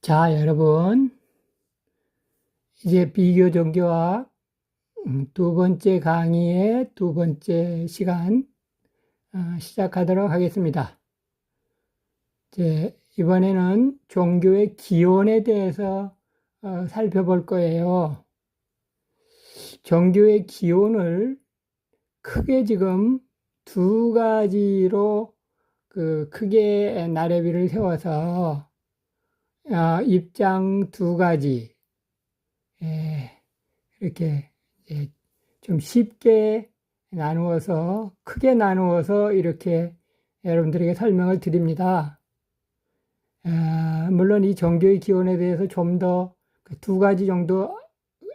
자, 여러분, 이제 비교 종교학 두 번째 강의의 두 번째 시간 시작하도록 하겠습니다. 이번에는 종교의 기원에 대해서 살펴볼 거예요. 종교의 기원을 크게 지금 두 가지로 크게 나래비를 세워서 입장 두 가지, 이렇게 좀 쉽게 나누어서, 크게 나누어서 이렇게 여러분들에게 설명을 드립니다. 물론 이 종교의 기원에 대해서 좀 더 두 가지 정도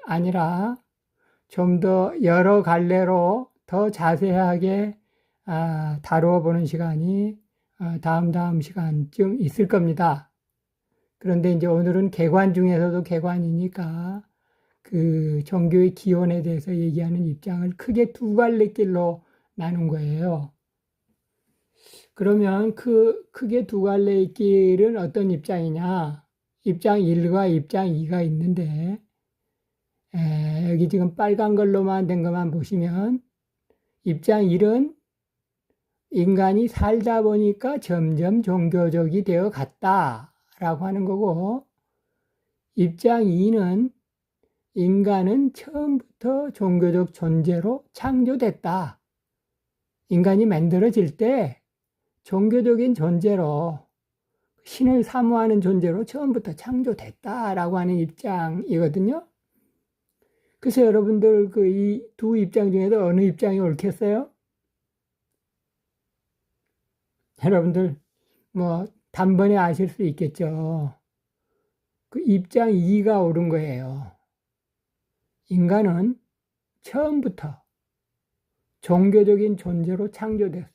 아니라 좀 더 여러 갈래로 더 자세하게 다루어 보는 시간이 다음 시간쯤 있을 겁니다. 그런데 이제 오늘은 개관 중에서도 개관이니까 그 종교의 기원에 대해서 얘기하는 입장을 크게 두 갈래길로 나눈 거예요. 그러면 크게 두 갈래의 길은 어떤 입장이냐? 입장 1과 입장 2가 있는데, 여기 지금 빨간 걸로만 된 것만 보시면, 입장 1은 인간이 살다 보니까 점점 종교적이 되어 갔다라고 하는 거고, 입장 2는 인간은 처음부터 종교적 존재로 창조됐다. 인간이 만들어질 때 종교적인 존재로 신을 사모하는 존재로 처음부터 창조됐다라고 하는 입장이거든요. 그래서 여러분들 이 두 입장 중에서 어느 입장이 옳겠어요? 여러분들 뭐 단번에 아실 수 있겠죠. 그 입장 2가 옳은 거예요. 인간은 처음부터 종교적인 존재로 창조됐어요.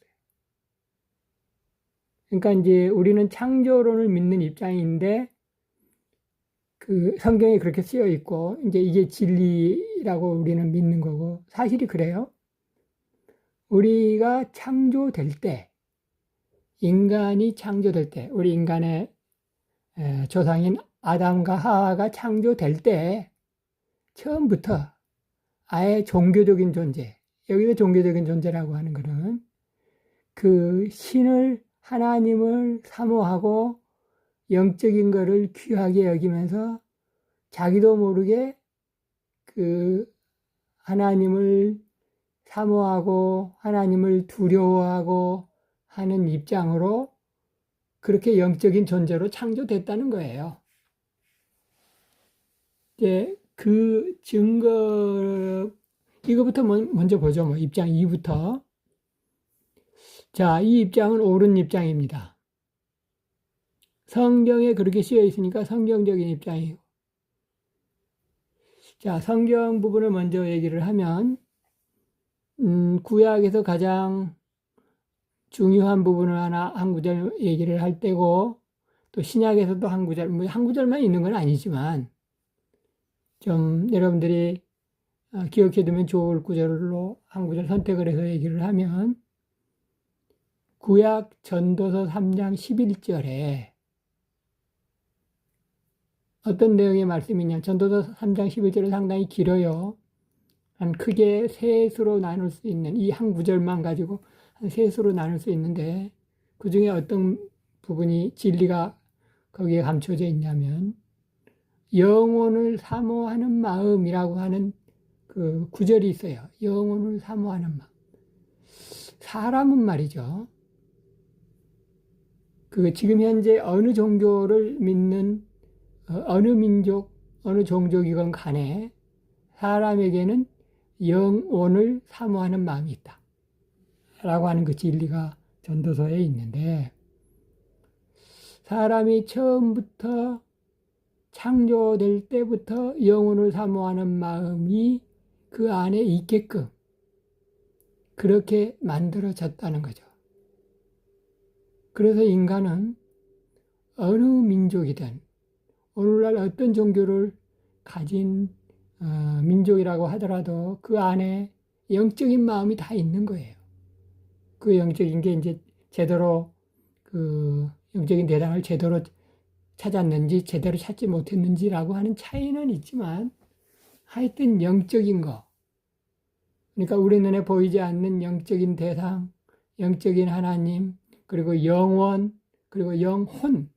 그러니까 이제 우리는 창조론을 믿는 입장인데 그 성경에 그렇게 쓰여 있고 이제 이게 진리라고 우리는 믿는 거고 사실이 그래요. 우리가 창조될 때 인간이 창조될 때 우리 인간의 조상인 아담과 하와가 창조될 때 처음부터 아예 종교적인 존재, 여기서 종교적인 존재라고 하는 것은 그 신을 하나님을 사모하고 영적인 것을 귀하게 여기면서 자기도 모르게 그 하나님을 사모하고 하나님을 두려워하고 하는 입장으로 그렇게 영적인 존재로 창조됐다는 거예요. 이제 그 증거, 이거부터 먼저 보죠. 뭐 입장 2부터. 자, 이 입장은 옳은 입장입니다. 성경에 그렇게 쓰여 있으니까 성경적인 입장이에요. 자, 성경 부분을 먼저 얘기를 하면, 구약에서 가장 중요한 부분을 한 구절 얘기를 할 때고, 또 신약에서도 한 구절, 뭐 한 구절만 있는 건 아니지만, 좀 여러분들이 기억해 두면 좋을 구절로 한 구절 선택을 해서 얘기를 하면, 구약 전도서 3장 11절에 어떤 내용의 말씀이냐. 전도서 3장 11절은 상당히 길어요. 한 크게 셋으로 나눌 수 있는 이 한 구절만 가지고 한 셋으로 나눌 수 있는데 그 중에 어떤 부분이 진리가 거기에 감춰져 있냐면 영혼을 사모하는 마음이라고 하는 그 구절이 있어요. 영혼을 사모하는 마음. 사람은 말이죠. 지금 현재 어느 종교를 믿는 어느 민족, 어느 종족이건 간에 사람에게는 영혼을 사모하는 마음이 있다. 라고 하는 그 진리가 전도서에 있는데 사람이 처음부터 창조될 때부터 영혼을 사모하는 마음이 그 안에 있게끔 그렇게 만들어졌다는 거죠. 그래서 인간은 어느 민족이든 오늘날 어떤 종교를 가진 민족이라고 하더라도 그 안에 영적인 마음이 다 있는 거예요. 그 영적인 게 이제 제대로 그 영적인 대상을 제대로 찾았는지 제대로 찾지 못했는지라고 하는 차이는 있지만 하여튼 영적인 거, 그러니까 우리 눈에 보이지 않는 영적인 대상, 영적인 하나님, 그리고 영원, 그리고 영혼,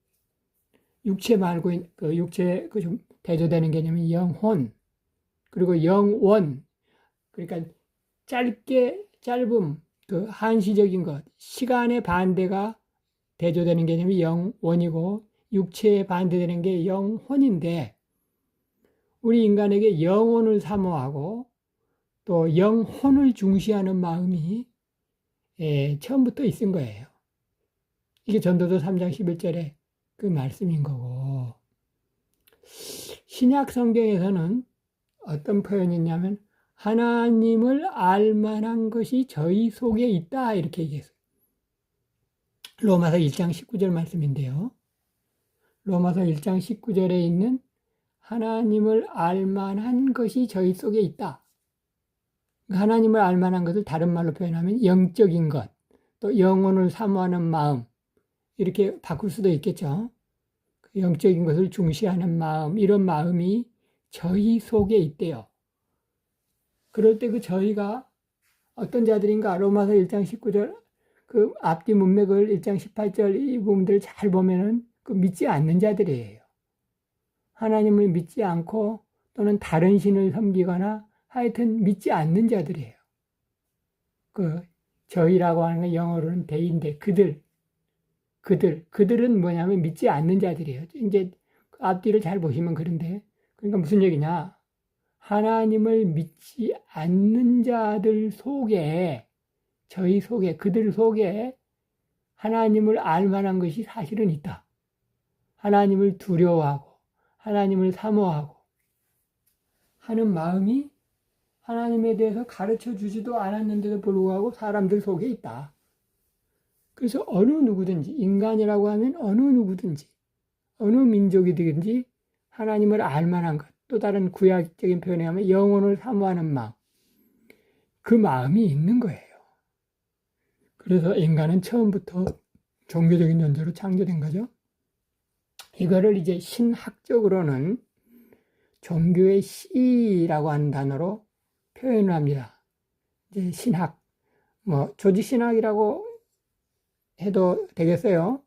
육체 말고 그 육체 그 좀 대조되는 개념이 영혼, 그리고 영원, 그러니까 짧음, 그 한시적인 것, 시간의 반대가 대조되는 개념이 영원이고 육체에 반대되는 게 영혼인데, 우리 인간에게 영혼을 사모하고 또 영혼을 중시하는 마음이 처음부터 있은 거예요. 이게 전도서 3장 11절에 그 말씀인 거고, 신약 성경에서는 어떤 표현이 있냐면 하나님을 알 만한 것이 저희 속에 있다 이렇게 얘기했어요. 로마서 1장 19절 말씀인데요. 로마서 1장 19절에 있는 하나님을 알 만한 것이 저희 속에 있다. 하나님을 알 만한 것을 다른 말로 표현하면 영적인 것, 또 영혼을 사모하는 마음, 이렇게 바꿀 수도 있겠죠. 영적인 것을 중시하는 마음, 이런 마음이 저희 속에 있대요. 그럴 때 그 저희가 어떤 자들인가? 로마서 1장 19절 그 앞뒤 문맥을 1장 18절 이 부분들을 잘 보면은 그 믿지 않는 자들이에요. 하나님을 믿지 않고 또는 다른 신을 섬기거나 하여튼 믿지 않는 자들이에요. 그 저희라고 하는 건 영어로는 대인데 그들은 뭐냐면 믿지 않는 자들이에요. 이제 앞뒤를 잘 보시면 그런데, 그러니까 무슨 얘기냐? 하나님을 믿지 않는 자들 속에, 저희 속에, 그들 속에 하나님을 알 만한 것이 사실은 있다. 하나님을 두려워하고 하나님을 사모하고 하는 마음이 하나님에 대해서 가르쳐 주지도 않았는데도 불구하고 사람들 속에 있다. 그래서 어느 누구든지, 인간이라고 하면 어느 누구든지, 어느 민족이든지 하나님을 알 만한 것, 또 다른 구약적인 표현에 하면 영혼을 사모하는 마음, 그 마음이 있는 거예요. 그래서 인간은 처음부터 종교적인 존재로 창조된 거죠. 이거를 이제 신학적으로는 종교의 씨라고 하는 단어로 표현을 합니다. 이제 신학, 조직신학이라고 해도 되겠어요.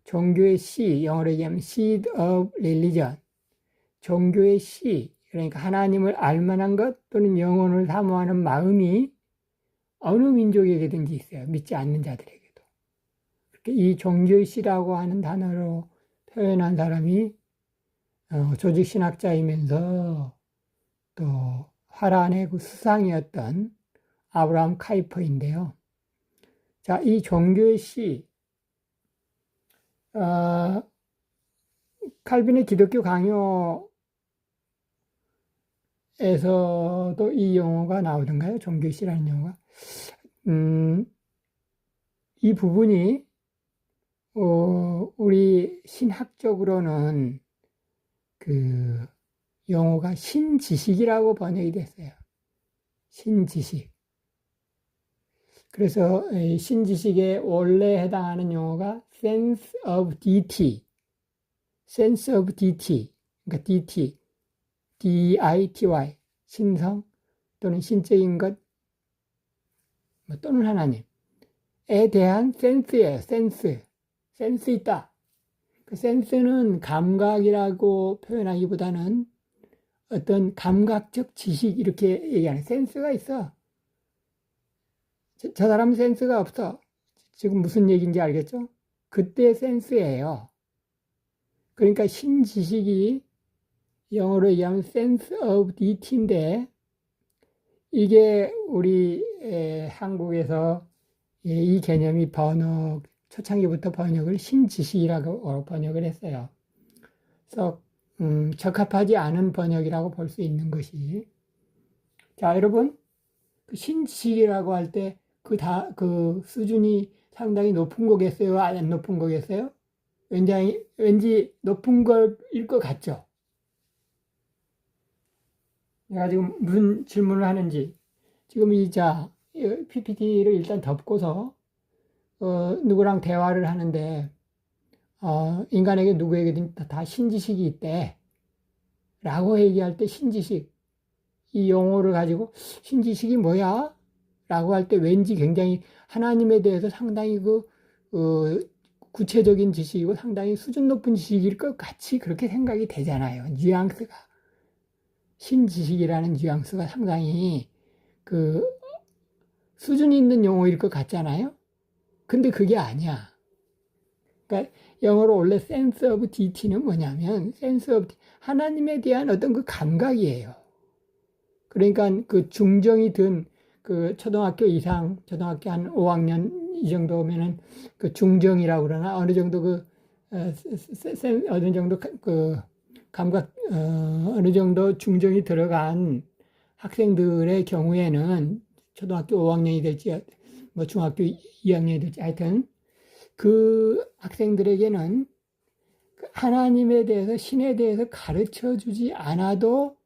종교의 씨, 영어로 얘기하면 seed of religion. 종교의 씨, 그러니까 하나님을 알 만한 것 또는 영혼을 사모하는 마음이 어느 민족에게든지 있어요. 믿지 않는 자들에게도. 이 종교의 씨라고 하는 단어로 표현한 사람이 조직신학자이면서 또 화란의 그 수상이었던 아브라함 카이퍼인데요. 자, 이 종교의 씨, 칼빈의 기독교 강요에서도 이 용어가 나오던가요? 종교의 씨라는 용어가. 이 부분이 우리 신학적으로는 그 용어가 신지식이라고 번역이 됐어요. 신지식. 그래서 신지식에 원래 해당하는 용어가 sense of deity, sense of deity, 그러니까 deity, D-I-T-Y, 신성 또는 신적인 것, 또는 하나님에 대한 센스예요. 센스 있다. 그 센스는 감각이라고 표현하기보다는 어떤 감각적 지식 이렇게 얘기하는, 센스가 있어. 저 사람은 센스가 없어. 지금 무슨 얘기인지 알겠죠? 그때 센스예요. 그러니까 신지식이 영어로 얘기하면 sense of deity인데, 이게 우리 한국에서 이 개념이 초창기부터 번역을 신지식이라고 번역을 했어요. 그래서 적합하지 않은 번역이라고 볼 수 있는 것이, 자, 여러분, 그 신지식이라고 할 때 그 수준이 상당히 높은 거겠어요? 안 높은 거겠어요? 왠지 높은 걸일 것 같죠? 내가 지금 무슨 질문을 하는지, 지금 PPT를 일단 덮고서, 누구랑 대화를 하는데, 인간에게 누구에게든 다 신지식이 있대. 라고 얘기할 때 신지식, 이 용어를 가지고 신지식이 뭐야? 라고 할 때 왠지 굉장히 하나님에 대해서 상당히 구체적인 지식이고 상당히 수준 높은 지식일 것 같이 그렇게 생각이 되잖아요. 뉘앙스가. 신지식이라는 뉘앙스가 상당히 그 수준 있는 용어일 것 같잖아요. 근데 그게 아니야. 그러니까 영어로 원래 sense of deity는 뭐냐면 sense of 하나님에 대한 어떤 그 감각이에요. 그러니까 그 중정이 든 그 초등학교 이상, 초등학교 한 5학년 이 정도면은 그 중정이라고 그러나 어느 정도 어느 정도 그 감각, 어느 정도 중정이 들어간 학생들의 경우에는 초등학교 5학년이 될지 뭐 중학교 2학년이 될지 하여튼 그 학생들에게는 하나님에 대해서 신에 대해서 가르쳐 주지 않아도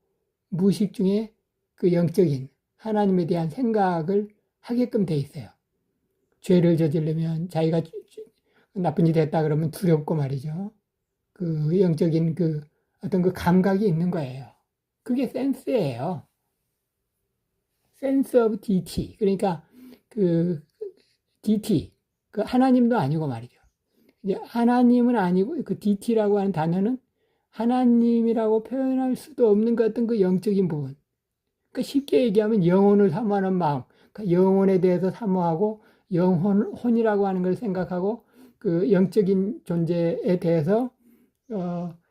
무의식 중에 그 영적인 하나님에 대한 생각을 하게끔 돼 있어요. 죄를 저지르면 자기가 나쁜 짓 했다 그러면 두렵고 말이죠. 그 영적인 그 어떤 그 감각이 있는 거예요. 그게 센스예요. sense of deity. 그러니까 그 deity, 그 하나님도 아니고 말이죠. 이제 하나님은 아니고 그 deity라고 하는 단어는 하나님이라고 표현할 수도 없는 그 어떤 그 영적인 부분. 그러니까 쉽게 얘기하면 영혼을 사모하는 마음, 그러니까 영혼에 대해서 사모하고 혼이라고 하는 걸 생각하고 그 영적인 존재에 대해서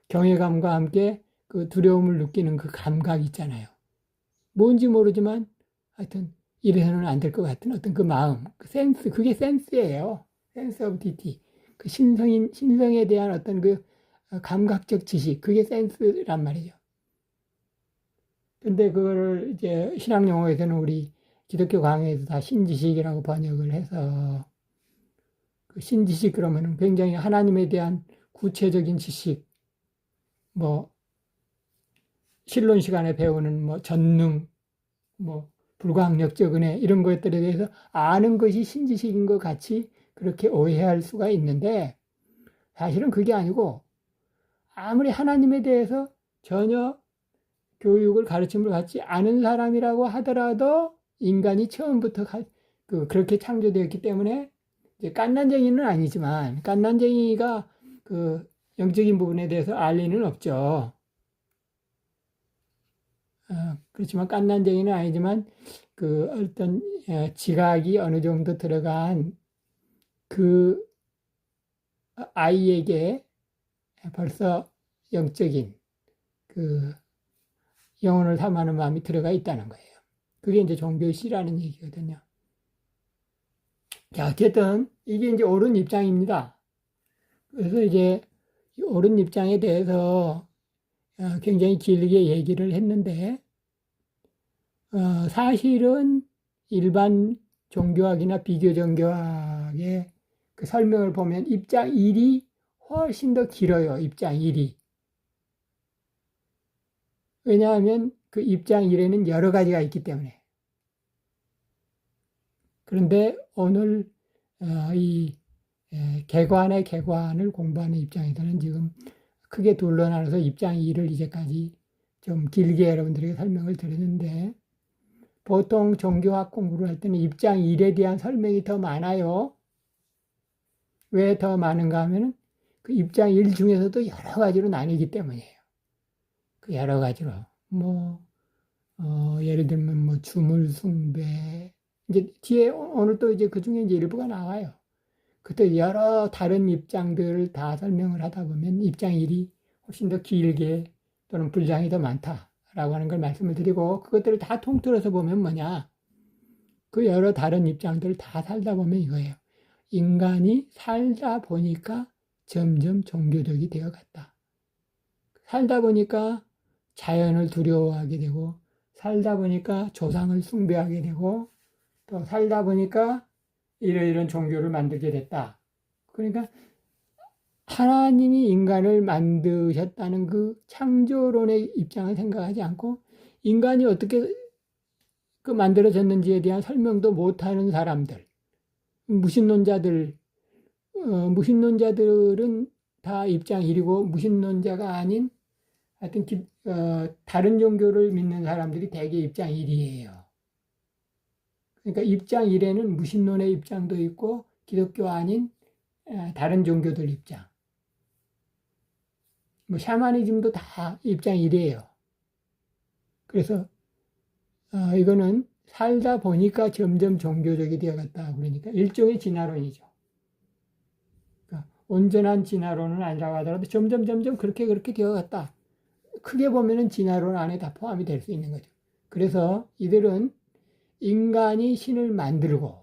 경외감과 함께 그 두려움을 느끼는 그 감각 있잖아요. 뭔지 모르지만 하여튼 이래서는 안 될 것 같은 어떤 그 마음, 그 센스, 그게 센스예요. 센스 오브 디티. 그 신성에 대한 어떤 그 감각적 지식, 그게 센스란 말이죠. 근데 그거를 이제 신학 용어에서는 우리 기독교 강의에서 다 신지식이라고 번역을 해서 그 신지식 그러면은 굉장히 하나님에 대한 구체적인 지식, 뭐 신론 시간에 배우는 뭐 전능, 뭐 불가항력적 은혜 이런 것들에 대해서 아는 것이 신지식인 것 같이 그렇게 오해할 수가 있는데 사실은 그게 아니고 아무리 하나님에 대해서 전혀 교육을 가르침을 받지 않은 사람이라고 하더라도 인간이 처음부터 그렇게 창조되었기 때문에 이제 깐난쟁이는 아니지만 깐난쟁이가 그 영적인 부분에 대해서 알 리는 없죠. 그렇지만 깐난쟁이는 아니지만 그 어떤 지각이 어느 정도 들어간 그 아이에게 벌써 영적인 그 영혼을 탐하는 마음이 들어가 있다는 거예요. 그게 이제 종교시라는 얘기거든요. 자, 어쨌든 이게 이제 옳은 입장입니다. 그래서 이제 옳은 입장에 대해서 굉장히 길게 얘기를 했는데 사실은 일반 종교학이나 비교 종교학의 그 설명을 보면 입장 1이 훨씬 더 길어요. 입장 1이. 왜냐하면 그 입장 1에는 여러 가지가 있기 때문에. 그런데 오늘 이 개관의 개관을 공부하는 입장에서는 지금 크게 둘로 나눠서 입장 2를 이제까지 좀 길게 여러분들에게 설명을 드렸는데 보통 종교학 공부를 할 때는 입장 1에 대한 설명이 더 많아요. 왜 더 많은가 하면은 그 입장 1 중에서도 여러 가지로 나뉘기 때문이에요. 그 여러 가지로. 예를 들면 주물 숭배. 이제 뒤에 오늘 또 이제 그 중에 이제 일부가 나와요. 그때 여러 다른 입장들을 다 설명을 하다 보면 입장 1이 훨씬 더 길게 또는 분량이 더 많다라고 하는 걸 말씀을 드리고 그것들을 다 통틀어서 보면 뭐냐. 그 여러 다른 입장들을 다 살다 보면 이거예요. 인간이 살다 보니까 점점 종교적이 되어 갔다. 살다 보니까 자연을 두려워하게 되고 살다 보니까 조상을 숭배하게 되고 또 살다 보니까 이런 종교를 만들게 됐다. 그러니까 하나님이 인간을 만드셨다는 그 창조론의 입장을 생각하지 않고 인간이 어떻게 그 만들어졌는지에 대한 설명도 못하는 사람들, 무신론자들은 다 입장 1이고 무신론자가 아닌 하여튼 다른 종교를 믿는 사람들이 대개 입장 1이에요. 그러니까 입장 1에는 무신론의 입장도 있고 기독교 아닌 다른 종교들 입장. 뭐 샤머니즘도 다 입장 1이에요. 그래서 이거는 살다 보니까 점점 종교적이 되어갔다. 그러니까 일종의 진화론이죠. 그러니까 온전한 진화론은 아니라고 하더라도 점점 그렇게 되어갔다. 크게 보면은 진화론 안에 다 포함이 될 수 있는 거죠. 그래서 이들은 인간이 신을 만들고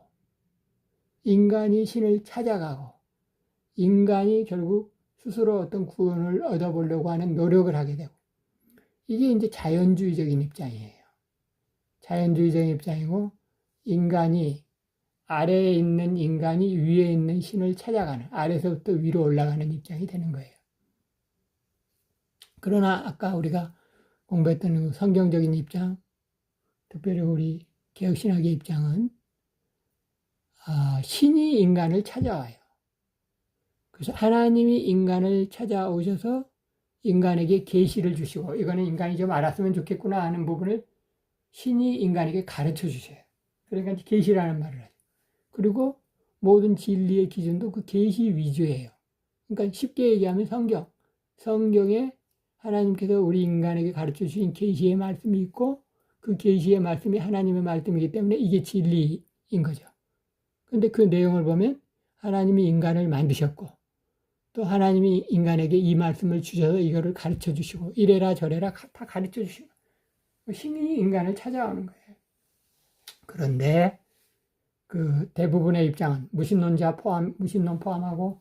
인간이 신을 찾아가고 인간이 결국 스스로 어떤 구원을 얻어보려고 하는 노력을 하게 되고 이게 이제 자연주의적인 입장이에요. 자연주의적인 입장이고 인간이 아래에 있는 인간이 위에 있는 신을 찾아가는 아래서부터 위로 올라가는 입장이 되는 거예요. 그러나 아까 우리가 공부했던 그 성경적인 입장, 특별히 우리 개혁신학의 입장은 신이 인간을 찾아와요. 그래서 하나님이 인간을 찾아오셔서 인간에게 계시를 주시고 이거는 인간이 좀 알았으면 좋겠구나 하는 부분을 신이 인간에게 가르쳐 주셔요. 그러니까 계시라는 말을 하죠. 그리고 모든 진리의 기준도 그 계시 위주예요. 그러니까 쉽게 얘기하면 성경에 하나님께서 우리 인간에게 가르쳐 주신 계시의 말씀이 있고 그 계시의 말씀이 하나님의 말씀이기 때문에 이게 진리인 거죠. 그런데 그 내용을 보면 하나님이 인간을 만드셨고 또 하나님이 인간에게 이 말씀을 주셔서 이거를 가르쳐 주시고 이래라 저래라 다 가르쳐 주시고 신이 인간을 찾아오는 거예요. 그런데 그 대부분의 입장은 무신론 포함하고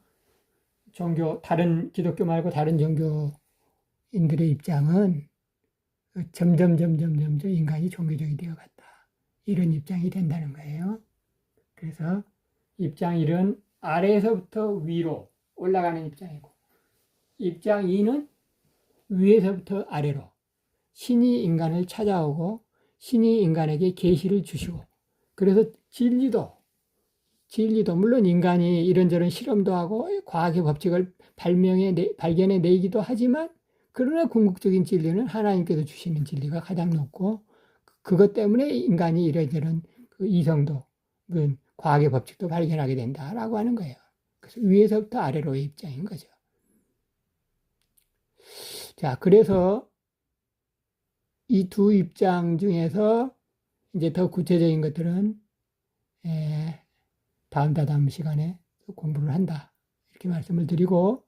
다른 기독교 말고 다른 종교인들의 입장은 점점 인간이 종교적이 되어갔다. 이런 입장이 된다는 거예요. 그래서 입장 1은 아래에서부터 위로 올라가는 입장이고 입장 2는 위에서부터 아래로 신이 인간을 찾아오고 신이 인간에게 계시를 주시고 그래서 진리도 물론 인간이 이런저런 실험도 하고 과학의 법칙을 발견해 내기도 하지만 그러나 궁극적인 진리는 하나님께서 주시는 진리가 가장 높고 그것 때문에 인간이 이런저런 그 이성도 과학의 법칙도 발견하게 된다라고 하는 거예요. 그래서 위에서부터 아래로의 입장인 거죠. 자, 그래서 이 두 입장 중에서 이제 더 구체적인 것들은 다음 시간에 공부를 한다. 이렇게 말씀을 드리고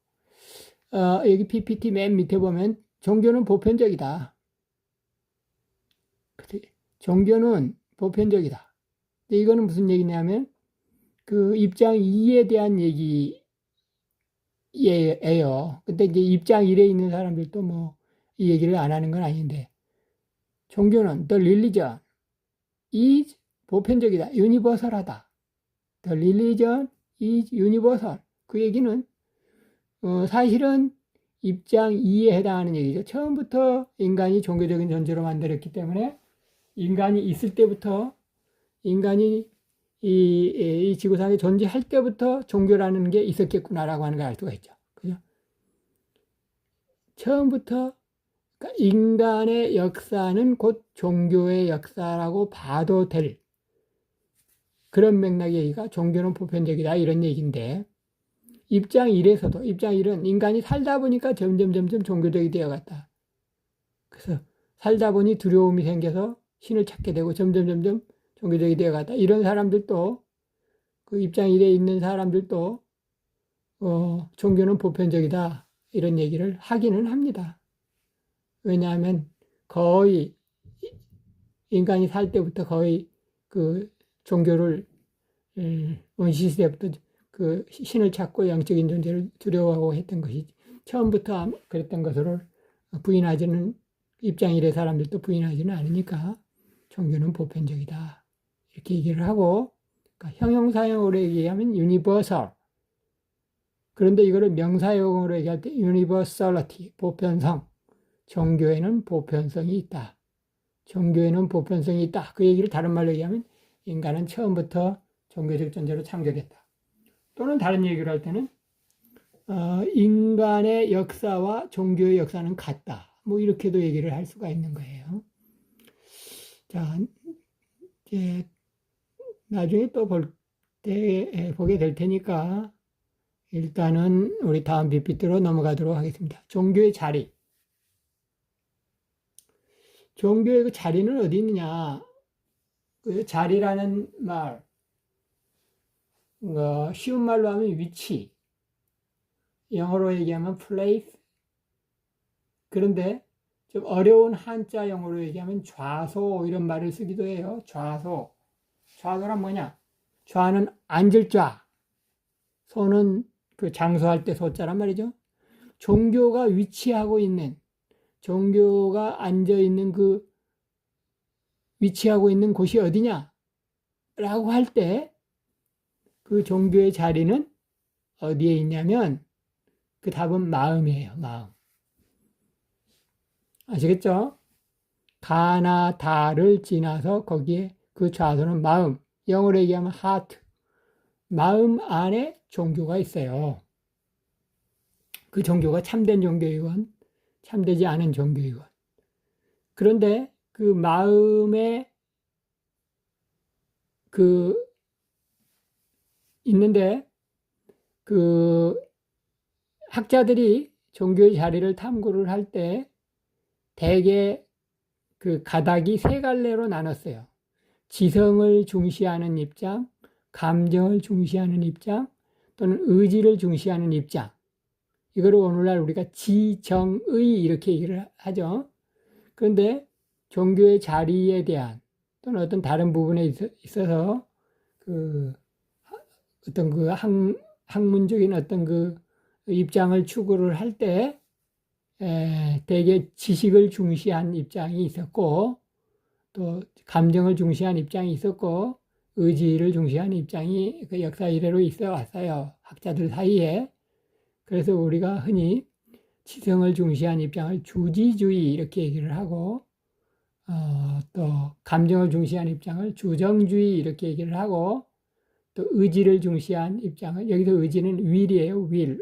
여기 PPT 맨 밑에 보면 종교는 보편적이다. 종교는 보편적이다. 근데 이거는 무슨 얘기냐면 그 입장 2에 대한 얘기예요. 근데 이제 입장 1에 있는 사람들도 뭐 이 얘기를 안 하는 건 아닌데 종교는 the religion is 보편적이다. 유니버설하다. The religion is universal. 그 얘기는 사실은 입장 2에 해당하는 얘기죠. 처음부터 인간이 종교적인 존재로 만들었기 때문에 인간이 있을 때부터 인간이 이 지구상에 존재할 때부터 종교라는 게 있었겠구나라고 하는 걸 알 수가 있죠. 그죠? 처음부터 그러니까 인간의 역사는 곧 종교의 역사라고 봐도 될 그런 맥락의 얘기가 종교는 보편적이다 이런 얘기인데 입장 1은 인간이 살다 보니까 점점 종교적이 되어갔다. 그래서 살다 보니 두려움이 생겨서 신을 찾게 되고 점점 종교적이 되어갔다. 이런 사람들도 그 입장 1에 있는 사람들도 종교는 보편적이다 이런 얘기를 하기는 합니다. 왜냐하면 거의 인간이 살 때부터 거의 그 종교를 원시시대부터 그 신을 찾고 영적인 존재를 두려워하고 했던 것이 처음부터 그랬던 것으로 부인하지는 입장 1의 사람들도 부인하지는 않으니까 종교는 보편적이다 이렇게 얘기를 하고 그러니까 형용사용으로 얘기하면 universal 그런데 이거를 명사용으로 얘기할 때 universality 보편성 종교에는 보편성이 있다. 종교에는 보편성이 있다. 그 얘기를 다른 말로 얘기하면 인간은 처음부터 종교적 존재로 창조됐다. 또는 다른 얘기를 할 때는 인간의 역사와 종교의 역사는 같다. 뭐 이렇게도 얘기를 할 수가 있는 거예요. 자, 이제 나중에 또 보게 될 테니까 일단은 우리 다음 PPT로 넘어가도록 하겠습니다. 종교의 자리. 종교의 그 자리는 어디 있느냐? 그 자리라는 말, 쉬운 말로 하면 위치, 영어로 얘기하면 place. 그런데 좀 어려운 한자 영어로 얘기하면 좌소 이런 말을 쓰기도 해요. 좌소. 좌소란 뭐냐? 좌는 앉을 좌, 소는 그 장소할 때 소자란 말이죠. 종교가 위치하고 있는, 종교가 앉아 있는 위치하고 있는 곳이 어디냐? 라고 할 때 그 종교의 자리는 어디에 있냐면 그 답은 마음이에요. 마음. 아시겠죠? 가나 다를 지나서 거기에 그 좌소는 마음. 영어로 얘기하면 heart. 마음 안에 종교가 있어요. 그 종교가 참된 종교이건 참되지 않은 종교이건. 그런데 그 마음에 있는데 그 학자들이 종교의 자리를 탐구를 할 때 대개 그 가닥이 세 갈래로 나눴어요. 지성을 중시하는 입장, 감정을 중시하는 입장, 또는 의지를 중시하는 입장. 이거를 오늘날 우리가 지정의 이렇게 얘기를 하죠. 그런데 종교의 자리에 대한 또는 어떤 다른 부분에 있어서 어떤 학문적인 어떤 입장을 추구를 할 때 대개 지식을 중시한 입장이 있었고 또 감정을 중시한 입장이 있었고 의지를 중시한 입장이 그 역사 이래로 있어 왔어요. 학자들 사이에. 그래서 우리가 흔히 지성을 중시한 입장을 주지주의 이렇게 얘기를 하고 또 감정을 중시한 입장을 주정주의 이렇게 얘기를 하고 또 의지를 중시한 입장을 여기서 의지는 will이에요. will.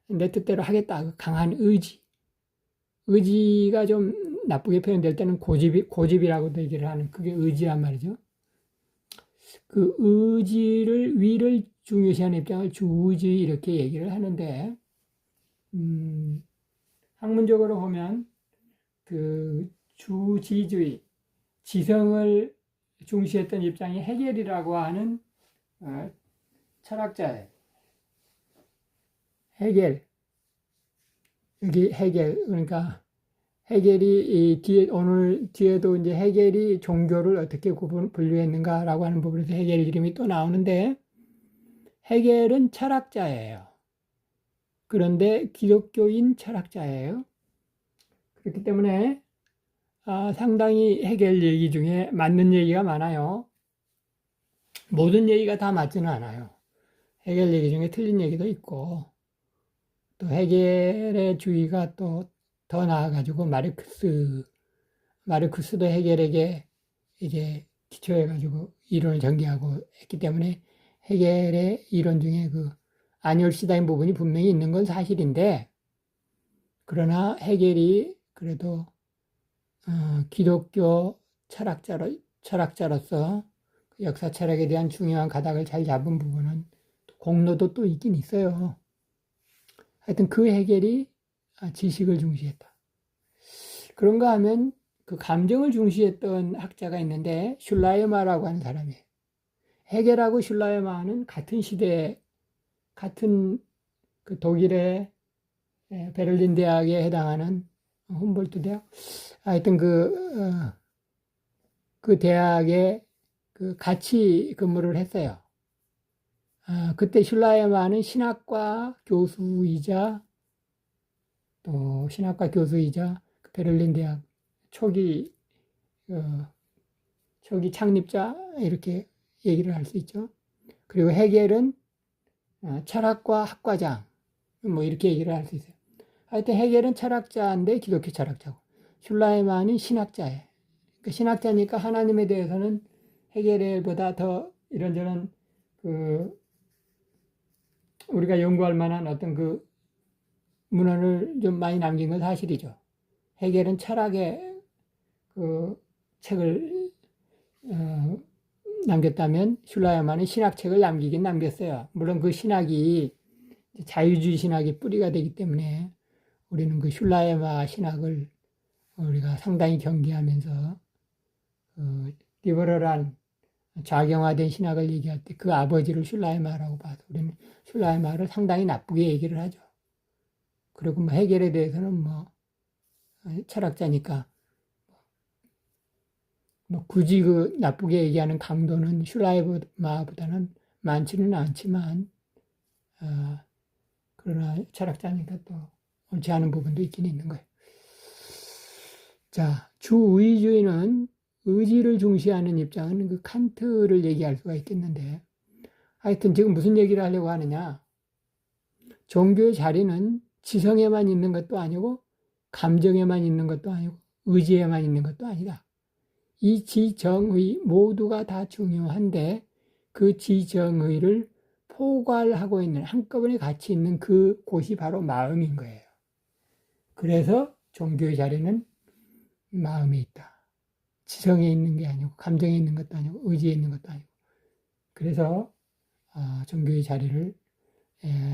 내 뜻대로 하겠다. 강한 의지. 의지가 좀 나쁘게 표현될 때는 고집이라고도 얘기를 하는 그게 의지란 말이죠. 그 will을 중요시하는 입장을 주의주의 이렇게 얘기를 하는데 학문적으로 보면 그 주지주의, 지성을 중시했던 입장이 헤겔이라고 하는 철학자예요. 헤겔. 여기 헤겔. 그러니까 헤겔이 오늘 뒤에도 이제 헤겔이 종교를 어떻게 분류했는가라고 하는 부분에서 헤겔 이름이 또 나오는데 헤겔은 철학자예요. 그런데 기독교인 철학자예요. 그렇기 때문에 상당히 헤겔 얘기 중에 맞는 얘기가 많아요. 모든 얘기가 다 맞지는 않아요. 헤겔 얘기 중에 틀린 얘기도 있고 또 헤겔의 주의가 또 더 나아가지고 마르크스도 헤겔에게 이제 기초해가지고 이론을 전개하고 했기 때문에 헤겔의 이론 중에 아니올시다인 부분이 분명히 있는 건 사실인데 그러나 헤겔이 그래도 기독교 철학자로서 역사 철학에 대한 중요한 가닥을 잘 잡은 부분은 공로도 또 있긴 있어요. 하여튼 그 헤겔이 지식을 중시했다. 그런가 하면 그 감정을 중시했던 학자가 있는데 슐라이마라고 하는 사람이에요. 헤겔하고 슐라이마는 같은 시대에 같은 그 독일의 베를린 대학에 해당하는 훔볼트 대학 하여튼 그 대학에 같이 근무를 했어요. 그때 슐라이마는 신학과 교수이자 베를린 대학 초기 창립자 이렇게 얘기를 할 수 있죠. 그리고 헤겔은 철학과 학과장 뭐 이렇게 얘기를 할 수 있어요. 하여튼 헤겔은 철학자인데 기독교 철학자고 슐라이만이 신학자예요. 그러니까 신학자니까 하나님에 대해서는 헤겔보다 더 이런저런 우리가 연구할 만한 어떤 문헌을 좀 많이 남긴 건 사실이죠. 헤겔은 철학의 그 책을 남겼다면 슐라이마는 신학책을 남기긴 남겼어요. 물론 그 신학이 자유주의 신학의 뿌리가 되기 때문에 우리는 그 슐라이마 신학을 우리가 상당히 경계하면서 리버럴한 좌경화된 신학을 얘기할 때 그 아버지를 슐라이마라고 봐서 우리는 슐라이마를 상당히 나쁘게 얘기를 하죠. 그리고 뭐 헤겔에 대해서는 뭐 철학자니까 뭐 굳이 그 나쁘게 얘기하는 강도는 슐라이마보다는 많지는 않지만 그러나 철학자니까 또 옳지 않은 부분도 있긴 있는 거예요. 자, 주의주의는 의지를 중시하는 입장은 그 칸트를 얘기할 수가 있겠는데, 하여튼 지금 무슨 얘기를 하려고 하느냐? 종교의 자리는 지성에만 있는 것도 아니고, 감정에만 있는 것도 아니고, 의지에만 있는 것도 아니다. 이 지정의 모두가 다 중요한데, 그 지정의를 포괄하고 있는, 한꺼번에 같이 있는 그 곳이 바로 마음인 거예요. 그래서 종교의 자리는 마음에 있다. 지성에 있는 게 아니고 감정에 있는 것도 아니고 의지에 있는 것도 아니고 그래서 종교의 자리를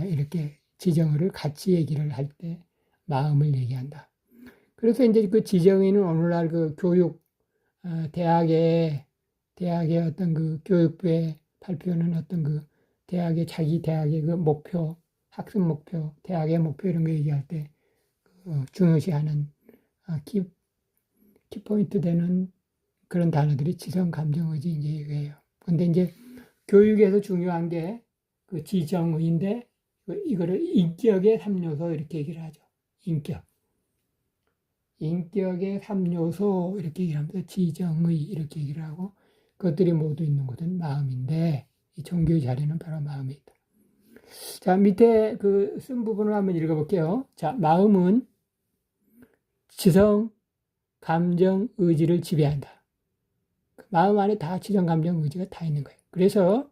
이렇게 지정을 같이 얘기를 할 때 마음을 얘기한다. 그래서 이제 그 지정의는 오늘날 그 교육 대학의 어떤 그 교육부에 발표하는 어떤 그 자기 대학의 그 목표, 학습 목표, 대학의 목표 이런 거 얘기할 때 중요시하는 키포인트 되는 그런 단어들이 지성, 감정, 의지 이제 이거예요. 근데 이제 교육에서 중요한 게 그 지정의인데 이거를 인격의 3요소 이렇게 얘기를 하죠. 인격의 3요소 이렇게 얘기를 하면서 지정의 이렇게 얘기를 하고 그것들이 모두 있는 곳은 마음인데 이 종교의 자리는 바로 마음에 있다. 자, 밑에 그 쓴 부분을 한번 읽어볼게요. 자, 마음은 지성, 감정, 의지를 지배한다. 마음 안에 다 지성, 감정, 의지가 다 있는 거예요. 그래서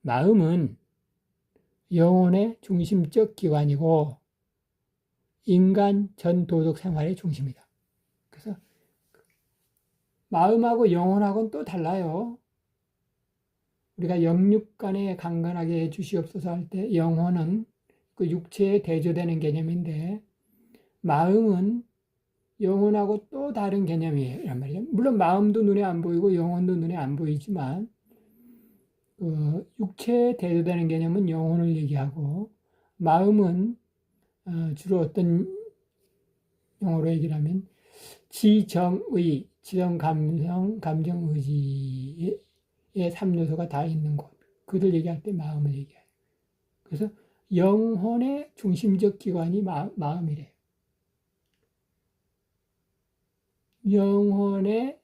마음은 영혼의 중심적 기관이고 인간 전 도덕 생활의 중심이다. 그래서 마음하고 영혼하고는 또 달라요. 우리가 영육간에 강건하게 해주시옵소서 할 때 영혼은 그 육체에 대조되는 개념인데 마음은 영혼하고 또 다른 개념이에요. 이란 말이죠. 물론 마음도 눈에 안 보이고 영혼도 눈에 안 보이지만 육체에 대조되는 개념은 영혼을 얘기하고 마음은 주로 어떤 용어로 얘기를 하면 지정의, 지정 감성, 감정 의지의 3요소가 다 있는 곳. 그들 얘기할 때 마음을 얘기해요. 그래서 영혼의 중심적 기관이 마음이래요. 영혼의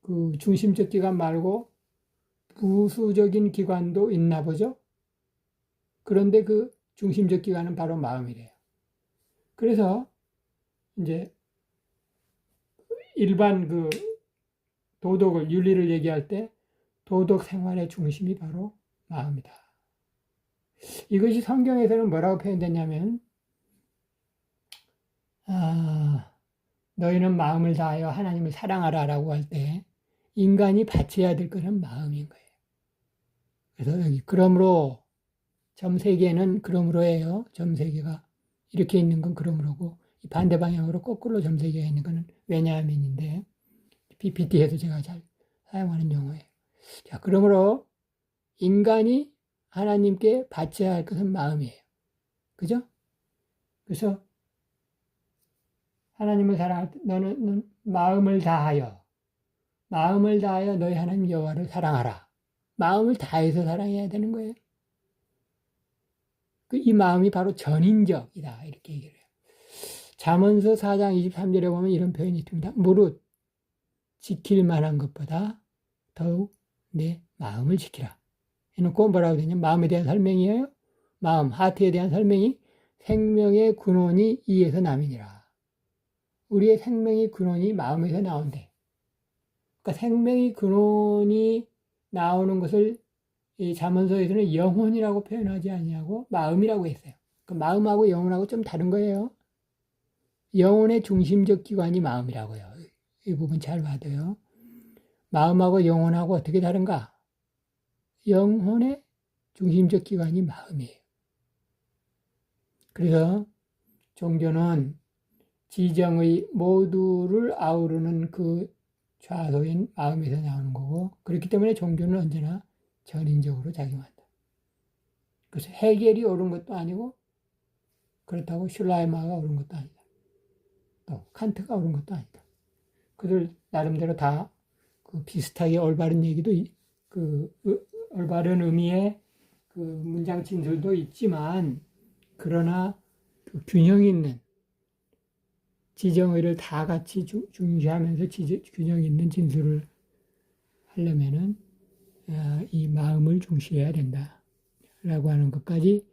그 중심적 기관 말고 부수적인 기관도 있나 보죠. 그런데 그 중심적 기관은 바로 마음이래요. 그래서 이제 일반 그 도덕을, 윤리를 얘기할 때 도덕 생활의 중심이 바로 마음이다. 이것이 성경에서는 뭐라고 표현되냐면 너희는 마음을 다하여 하나님을 사랑하라 라고 할 때 인간이 바쳐야 될 것은 마음인 거예요. 그래서 여기 그러므로 점 3개는 그러므로예요. 점 3개가 이렇게 있는 건 그러므로고 반대 방향으로 거꾸로 점 3개가 있는 것은 왜냐하면인데 PPT에서 제가 잘 사용하는 용어예요. 자, 그러므로 인간이 하나님께 바쳐야 할 것은 마음이에요. 그죠? 그래서 하나님을 사랑할 때 너는 마음을 다하여 너희 하나님 여호와를 사랑하라. 마음을 다해서 사랑해야 되는 거예요. 이 마음이 바로 전인적이다. 이렇게 얘기를 해요. 잠언서 4장 23절에 보면 이런 표현이 있습니다. 무릇 지킬 만한 것보다 더욱 내 마음을 지키라. 해놓고 뭐라고 되냐? 마음에 대한 설명이에요. 마음, 하트에 대한 설명이 생명의 근원이 이에서 남이니라. 우리의 생명의 근원이 마음에서 나온대. 그러니까 생명의 근원이 나오는 것을 이 잠언서에서는 영혼이라고 표현하지 아니하고 마음이라고 했어요. 그 마음하고 영혼하고 좀 다른 거예요. 영혼의 중심적 기관이 마음이라고요. 이 부분 잘 봐도요. 마음하고 영혼하고 어떻게 다른가? 영혼의 중심적 기관이 마음이에요. 그래서 종교는 지정의 모두를 아우르는 그 좌소인 마음에서 나오는 거고, 그렇기 때문에 종교는 언제나 전인적으로 작용한다. 그래서 해겔이 옳은 것도 아니고, 그렇다고 슐라이마가 옳은 것도 아니다. 또 칸트가 옳은 것도 아니다. 그들 나름대로 다 그 비슷하게 올바른 얘기도, 올바른 의미의 그 문장 진술도 있지만, 그러나 그 균형 있는 지정의를 다 같이 중시하면서 균형 있는 진술을 하려면은 이 마음을 중시해야 된다라고 하는 것까지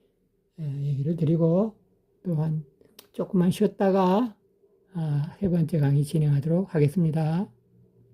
얘기를 드리고, 또한 조금만 쉬었다가 세 번째 강의 진행하도록 하겠습니다.